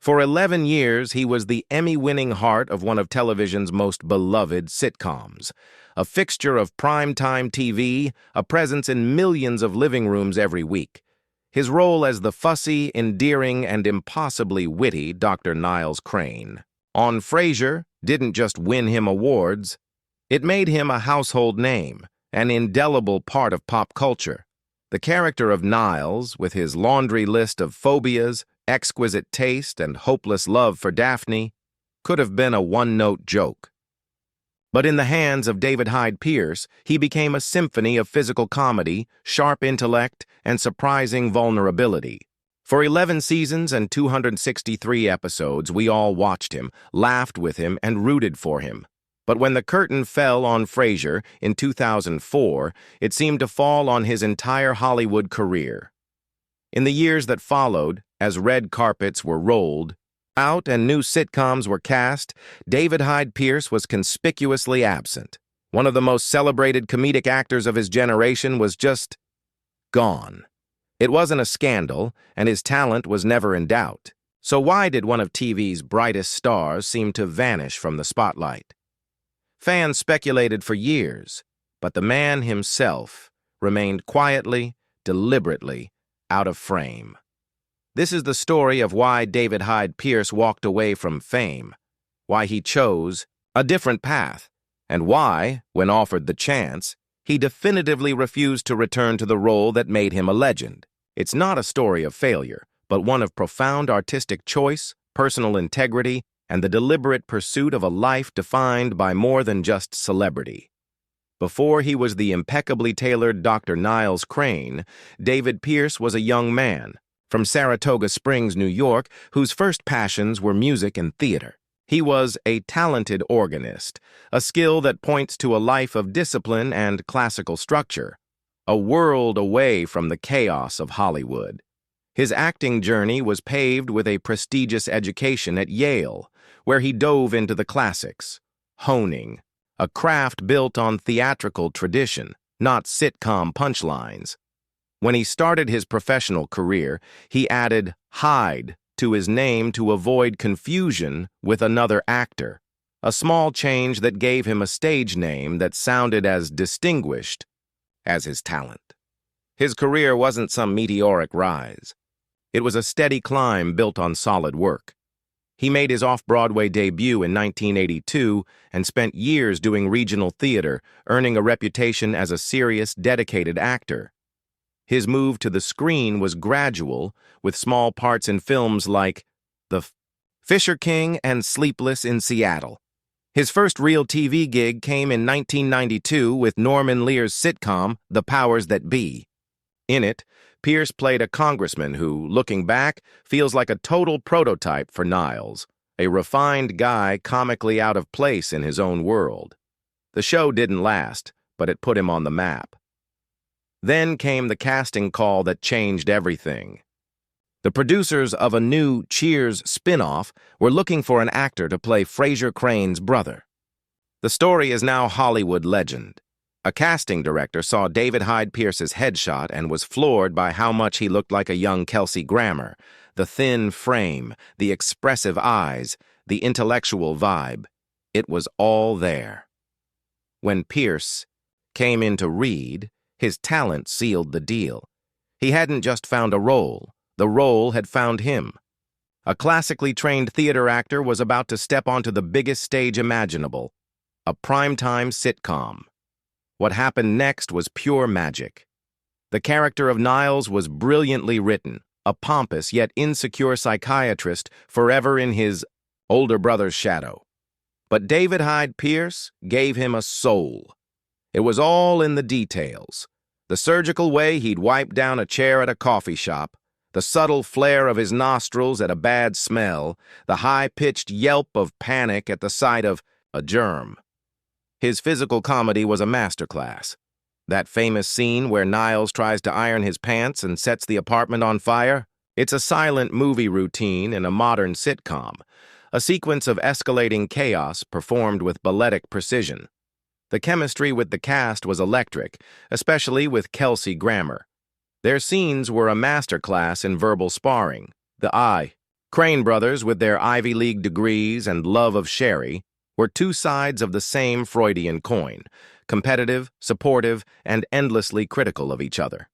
For 11 years, he was the Emmy-winning heart of one of television's most beloved sitcoms, a fixture of primetime TV, a presence in millions of living rooms every week. His role as the fussy, endearing, and impossibly witty Dr. Niles Crane on Frasier didn't just win him awards, it made him a household name, an indelible part of pop culture. The character of Niles, with his laundry list of phobias, exquisite taste, and hopeless love for Daphne, could have been a one-note joke. But in the hands of David Hyde Pierce, he became a symphony of physical comedy, sharp intellect, and surprising vulnerability. For 11 seasons and 263 episodes, we all watched him, laughed with him, and rooted for him. But when the curtain fell on Frasier in 2004, it seemed to fall on his entire Hollywood career. In the years that followed, as red carpets were rolled out and new sitcoms were cast, David Hyde Pierce was conspicuously absent. One of the most celebrated comedic actors of his generation was just gone. It wasn't a scandal, and his talent was never in doubt. So why did one of TV's brightest stars seem to vanish from the spotlight? Fans speculated for years, but the man himself remained quietly, deliberately, out of frame. This is the story of why David Hyde Pierce walked away from fame, why he chose a different path, and why, when offered the chance, he definitively refused to return to the role that made him a legend. It's not a story of failure, but one of profound artistic choice, personal integrity, and the deliberate pursuit of a life defined by more than just celebrity. Before he was the impeccably tailored Dr. Niles Crane, David Pierce was a young man from Saratoga Springs, New York, whose first passions were music and theater. He was a talented organist, a skill that points to a life of discipline and classical structure, a world away from the chaos of Hollywood. His acting journey was paved with a prestigious education at Yale, where he dove into the classics, honing, a craft built on theatrical tradition, not sitcom punchlines. When he started his professional career, he added Hyde to his name to avoid confusion with another actor, a small change that gave him a stage name that sounded as distinguished as his talent. His career wasn't some meteoric rise. It was a steady climb built on solid work. He made his off-Broadway debut in 1982 and spent years doing regional theater, earning a reputation as a serious, dedicated actor. His move to the screen was gradual, with small parts in films like The Fisher King and Sleepless in Seattle. His first real TV gig came in 1992 with Norman Lear's sitcom, The Powers That Be. In it, Pierce played a congressman who, looking back, feels like a total prototype for Niles, a refined guy comically out of place in his own world. The show didn't last, but it put him on the map. Then came the casting call that changed everything. The producers of a new Cheers spin-off were looking for an actor to play Frasier Crane's brother. The story is now Hollywood legend. A casting director saw David Hyde Pierce's headshot and was floored by how much he looked like a young Kelsey Grammer, the thin frame, the expressive eyes, the intellectual vibe. It was all there. When Pierce came in to read, his talent sealed the deal. He hadn't just found a role. The role had found him. A classically trained theater actor was about to step onto the biggest stage imaginable, a primetime sitcom. What happened next was pure magic. The character of Niles was brilliantly written, a pompous yet insecure psychiatrist forever in his older brother's shadow. But David Hyde Pierce gave him a soul. It was all in the details. The surgical way he'd wipe down a chair at a coffee shop, the subtle flare of his nostrils at a bad smell, the high-pitched yelp of panic at the sight of a germ. His physical comedy was a masterclass. That famous scene where Niles tries to iron his pants and sets the apartment on fire? It's a silent movie routine in a modern sitcom, a sequence of escalating chaos performed with balletic precision. The chemistry with the cast was electric, especially with Kelsey Grammer. Their scenes were a masterclass in verbal sparring, the Crane brothers, with their Ivy League degrees and love of sherry, were two sides of the same Freudian coin, competitive, supportive, and endlessly critical of each other.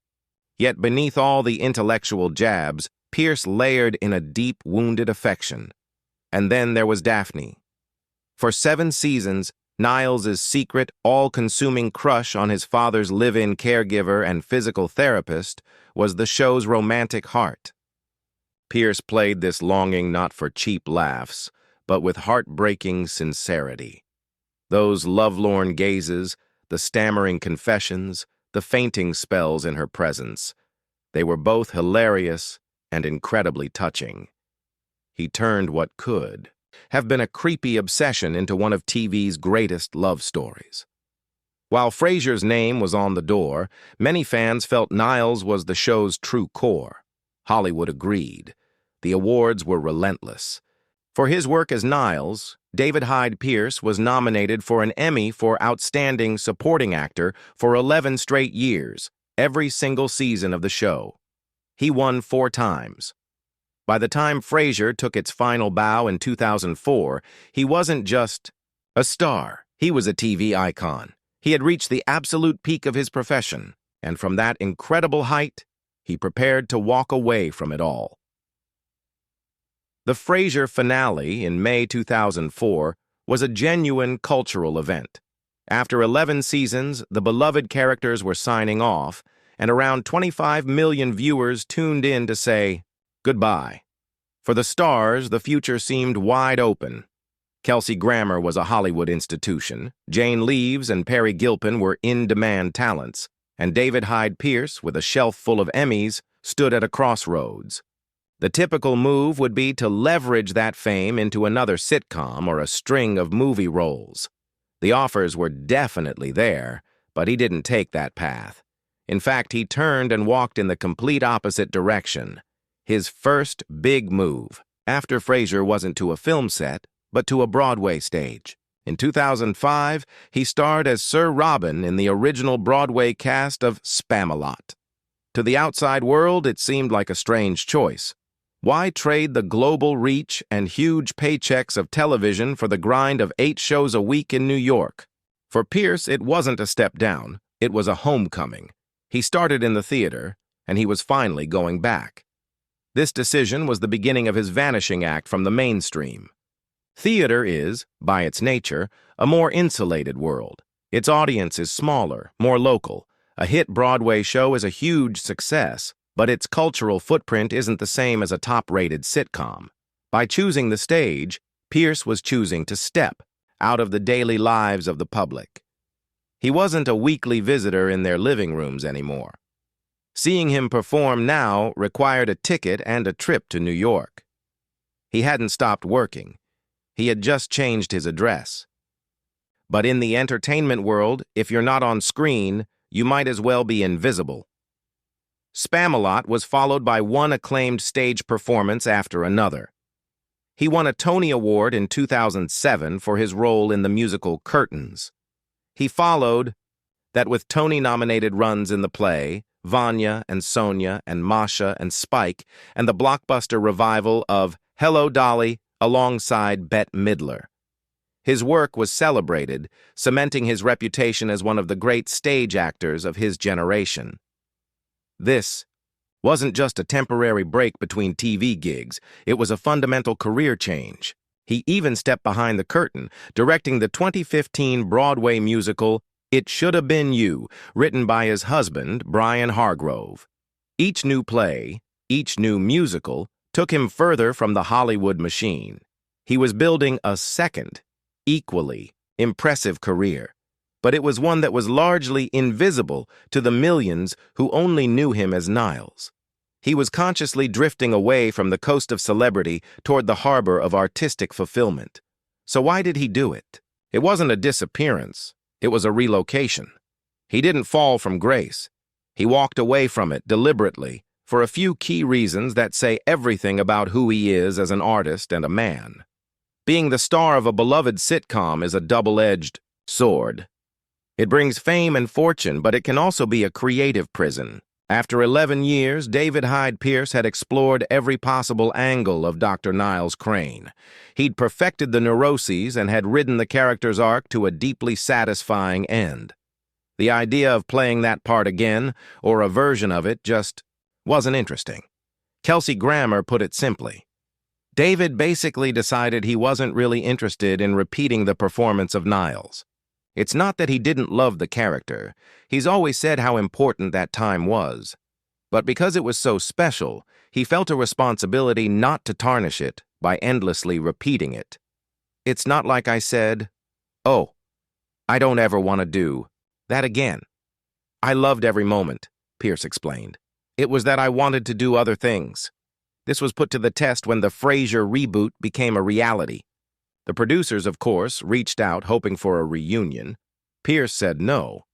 Yet beneath all the intellectual jabs, Pierce layered in a deep, wounded affection. And then there was Daphne. For 7 seasons, Niles' secret, all-consuming crush on his father's live-in caregiver and physical therapist was the show's romantic heart. Pierce played this longing not for cheap laughs, but with heartbreaking sincerity. Those lovelorn gazes, the stammering confessions, the fainting spells in her presence, they were both hilarious and incredibly touching. He turned what could have been a creepy obsession into one of TV's greatest love stories. While Frasier's name was on the door, many fans felt Niles was the show's true core. Hollywood agreed. The awards were relentless. For his work as Niles, David Hyde Pierce was nominated for an Emmy for Outstanding Supporting Actor for 11 straight years, every single season of the show. He won 4 times. By the time Frasier took its final bow in 2004, he wasn't just a star. He was a TV icon. He had reached the absolute peak of his profession, and from that incredible height, he prepared to walk away from it all. The Frasier finale in May 2004 was a genuine cultural event. After 11 seasons, the beloved characters were signing off, and around 25 million viewers tuned in to say goodbye. For the stars, the future seemed wide open. Kelsey Grammer was a Hollywood institution, Jane Leeves and Perry Gilpin were in-demand talents, and David Hyde Pierce, with a shelf full of Emmys, stood at a crossroads. The typical move would be to leverage that fame into another sitcom or a string of movie roles. The offers were definitely there, but he didn't take that path. In fact, he turned and walked in the complete opposite direction. His first big move, after Frasier, wasn't to a film set, but to a Broadway stage. In 2005, he starred as Sir Robin in the original Broadway cast of Spamalot. To the outside world, it seemed like a strange choice. Why trade the global reach and huge paychecks of television for the grind of 8 shows a week in New York? For Pierce, it wasn't a step down. It was a homecoming. He started in the theater, and he was finally going back. This decision was the beginning of his vanishing act from the mainstream. Theater is, by its nature, a more insulated world. Its audience is smaller, more local. A hit Broadway show is a huge success, but its cultural footprint isn't the same as a top-rated sitcom. By choosing the stage, Pierce was choosing to step out of the daily lives of the public. He wasn't a weekly visitor in their living rooms anymore. Seeing him perform now required a ticket and a trip to New York. He hadn't stopped working. He had just changed his address. But in the entertainment world, if you're not on screen, you might as well be invisible. Spamalot was followed by one acclaimed stage performance after another. He won a Tony Award in 2007 for his role in the musical Curtains. He followed that with Tony-nominated runs in the play, Vanya and Sonia and Masha and Spike, and the blockbuster revival of Hello, Dolly, alongside Bette Midler. His work was celebrated, cementing his reputation as one of the great stage actors of his generation. This wasn't just a temporary break between TV gigs, it was a fundamental career change. He even stepped behind the curtain, directing the 2015 Broadway musical It Should Have Been You, written by his husband, Brian Hargrove. Each new play, each new musical, took him further from the Hollywood machine. He was building a second, equally impressive career, but it was one that was largely invisible to the millions who only knew him as Niles. He was consciously drifting away from the coast of celebrity toward the harbor of artistic fulfillment. So why did he do it? It wasn't a disappearance. It was a relocation. He didn't fall from grace. He walked away from it deliberately for a few key reasons that say everything about who he is as an artist and a man. Being the star of a beloved sitcom is a double-edged sword. It brings fame and fortune, but it can also be a creative prison. After 11 years, David Hyde Pierce had explored every possible angle of Dr. Niles Crane. He'd perfected the neuroses and had ridden the character's arc to a deeply satisfying end. The idea of playing that part again, or a version of it, just wasn't interesting. Kelsey Grammer put it simply. David basically decided he wasn't really interested in repeating the performance of Niles. It's not that he didn't love the character. He's always said how important that time was. But because it was so special, he felt a responsibility not to tarnish it by endlessly repeating it. It's not like I said, "Oh, I don't ever want to do that again." I loved every moment, Pierce explained. It was that I wanted to do other things. This was put to the test when the Frasier reboot became a reality. The producers, of course, reached out hoping for a reunion. Pierce said no.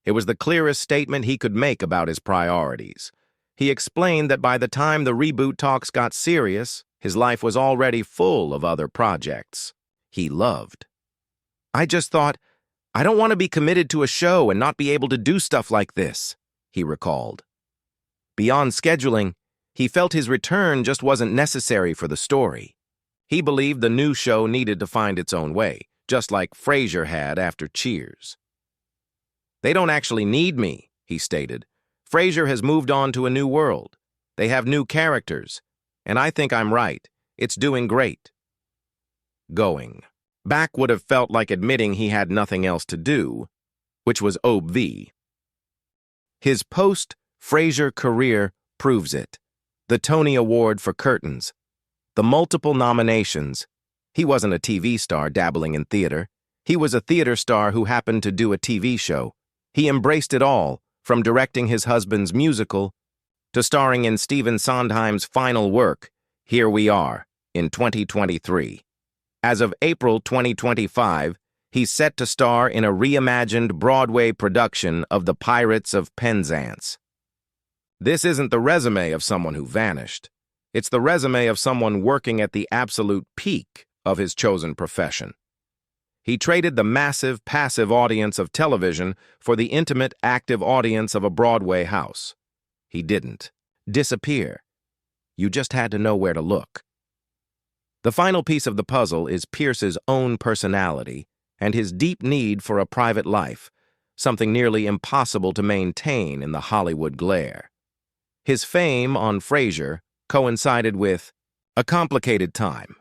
It was the clearest statement he could make about his priorities. He explained that by the time the reboot talks got serious, his life was already full of other projects he loved. "I just thought, I don't want to be committed to a show and not be able to do stuff like this," he recalled. Beyond scheduling, he felt his return just wasn't necessary for the story. He believed the new show needed to find its own way, just like Frasier had after Cheers. "They don't actually need me," he stated. "Frasier has moved on to a new world. They have new characters, and I think I'm right. It's doing great." Going back would have felt like admitting he had nothing else to do, which was obvi. His post-Frasier career proves it. The Tony Award for Curtains, the multiple nominations. He wasn't a TV star dabbling in theater. He was a theater star who happened to do a TV show. He embraced it all, from directing his husband's musical to starring in Stephen Sondheim's final work, Here We Are, in 2023. As of April 2025, he's set to star in a reimagined Broadway production of The Pirates of Penzance. This isn't the resume of someone who vanished. It's the resume of someone working at the absolute peak of his chosen profession. He traded the massive, passive audience of television for the intimate, active audience of a Broadway house. He didn't disappear. You just had to know where to look. The final piece of the puzzle is Pierce's own personality and his deep need for a private life, something nearly impossible to maintain in the Hollywood glare. His fame on Frasier coincided with a complicated time.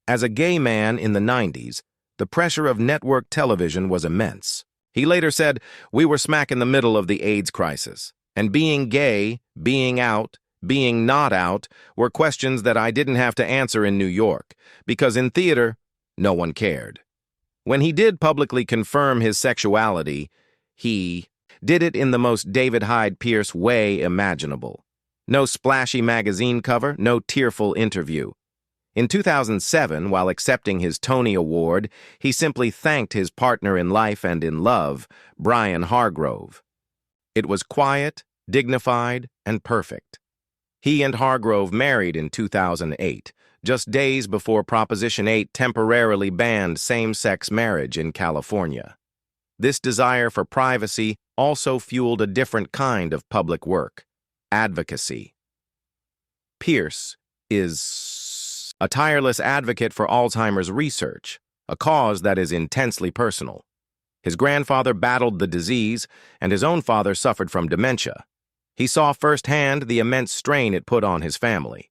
As a gay man in the 90s, the pressure of network television was immense. He later said, "We were smack in the middle of the AIDS crisis, and being gay, being out, being not out were questions that I didn't have to answer in New York, because in theater, no one cared." When he did publicly confirm his sexuality, he did it in the most David Hyde Pierce way imaginable. No splashy magazine cover, no tearful interview. In 2007, while accepting his Tony Award, he simply thanked his partner in life and in love, Brian Hargrove. It was quiet, dignified, and perfect. He and Hargrove married in 2008, just days before Proposition 8 temporarily banned same-sex marriage in California. This desire for privacy also fueled a different kind of public work: advocacy. Pierce is a tireless advocate for Alzheimer's research, a cause that is intensely personal. His grandfather battled the disease, and his own father suffered from dementia. He saw firsthand the immense strain it put on his family.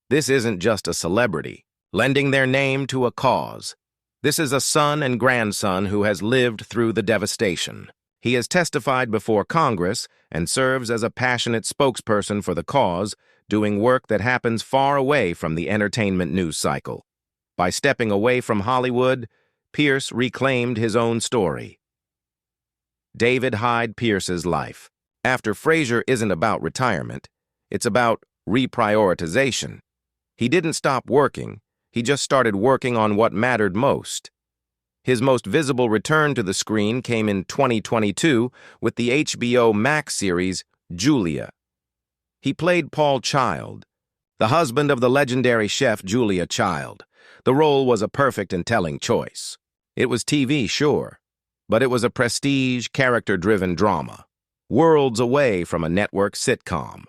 This isn't just a celebrity, lending their name to a cause. This is a son and grandson who has lived through the devastation. He has testified before Congress and serves as a passionate spokesperson for the cause, doing work that happens far away from the entertainment news cycle. By stepping away from Hollywood, Pierce reclaimed his own story. David Hyde Pierce's life. After Frasier isn't about retirement, it's about reprioritization. He didn't stop working, he just started working on what mattered most. His most visible return to the screen came in 2022 with the HBO Max series Julia. He played Paul Child, the husband of the legendary chef Julia Child. The role was a perfect and telling choice. It was TV, sure, but it was a prestige, character-driven drama. worlds away from a network sitcom.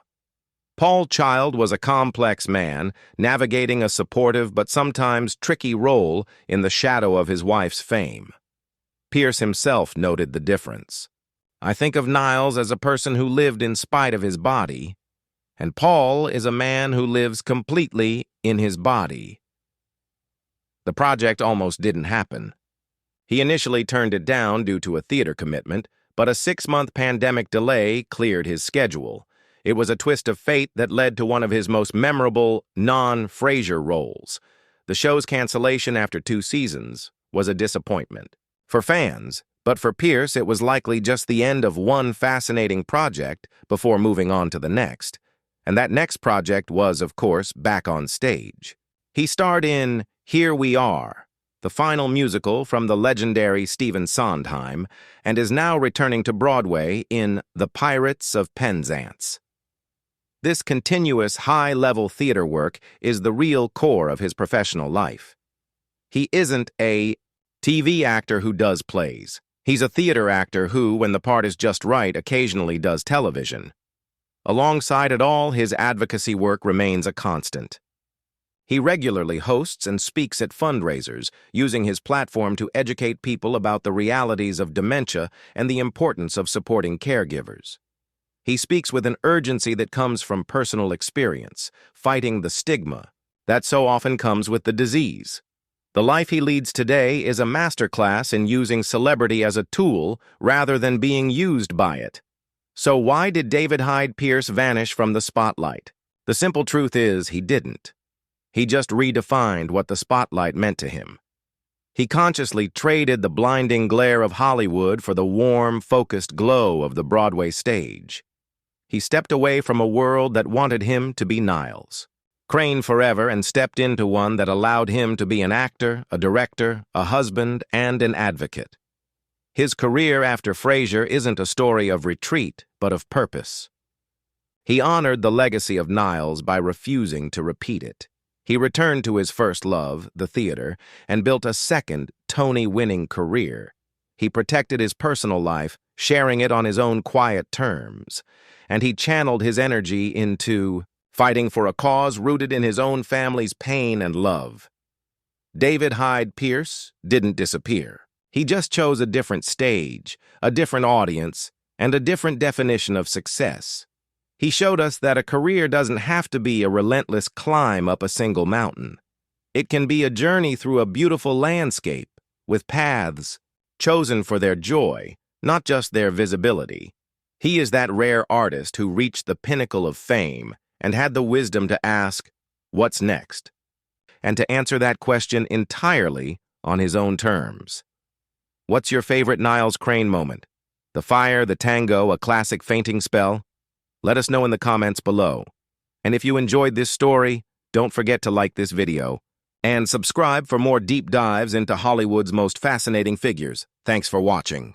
Paul Child was a complex man, navigating a supportive but sometimes tricky role in the shadow of his wife's fame. Pierce himself noted the difference. "I think of Niles as a person who lived in spite of his body, and Paul is a man who lives completely in his body." The project almost didn't happen. He initially turned it down due to a theater commitment, but a 6-month pandemic delay cleared his schedule. It was a twist of fate that led to one of his most memorable non-Frasier roles. The show's cancellation after 2 seasons was a disappointment for fans, but for Pierce it was likely just the end of one fascinating project before moving on to the next. And that next project was, of course, back on stage. He starred in Here We Are, the final musical from the legendary Stephen Sondheim, and is now returning to Broadway in The Pirates of Penzance. This continuous high-level theater work is the real core of his professional life. He isn't a TV actor who does plays. He's a theater actor who, when the part is just right, occasionally does television. Alongside it all, his advocacy work remains a constant. He regularly hosts and speaks at fundraisers, using his platform to educate people about the realities of dementia and the importance of supporting caregivers. He speaks with an urgency that comes from personal experience, fighting the stigma that so often comes with the disease. The life he leads today is a masterclass in using celebrity as a tool rather than being used by it. So why did David Hyde Pierce vanish from the spotlight? The simple truth is he didn't. He just redefined what the spotlight meant to him. He consciously traded the blinding glare of Hollywood for the warm, focused glow of the Broadway stage. He stepped away from a world that wanted him to be Niles Crane forever and stepped into one that allowed him to be an actor, a director, a husband, and an advocate. His career after Frasier isn't a story of retreat, but of purpose. He honored the legacy of Niles by refusing to repeat it. He returned to his first love, the theater, and built a second Tony-winning career. He protected his personal life, sharing it on his own quiet terms, and he channeled his energy into fighting for a cause rooted in his own family's pain and love. David Hyde Pierce didn't disappear. He just chose a different stage, a different audience, and a different definition of success. He showed us that a career doesn't have to be a relentless climb up a single mountain. It can be a journey through a beautiful landscape, with paths chosen for their joy, not just their visibility. He is that rare artist who reached the pinnacle of fame and had the wisdom to ask, "What's next?" and to answer that question entirely on his own terms. What's your favorite Niles Crane moment? The fire, the tango, a classic fainting spell? Let us know in the comments below. And if you enjoyed this story, don't forget to like this video and subscribe for more deep dives into Hollywood's most fascinating figures. Thanks for watching.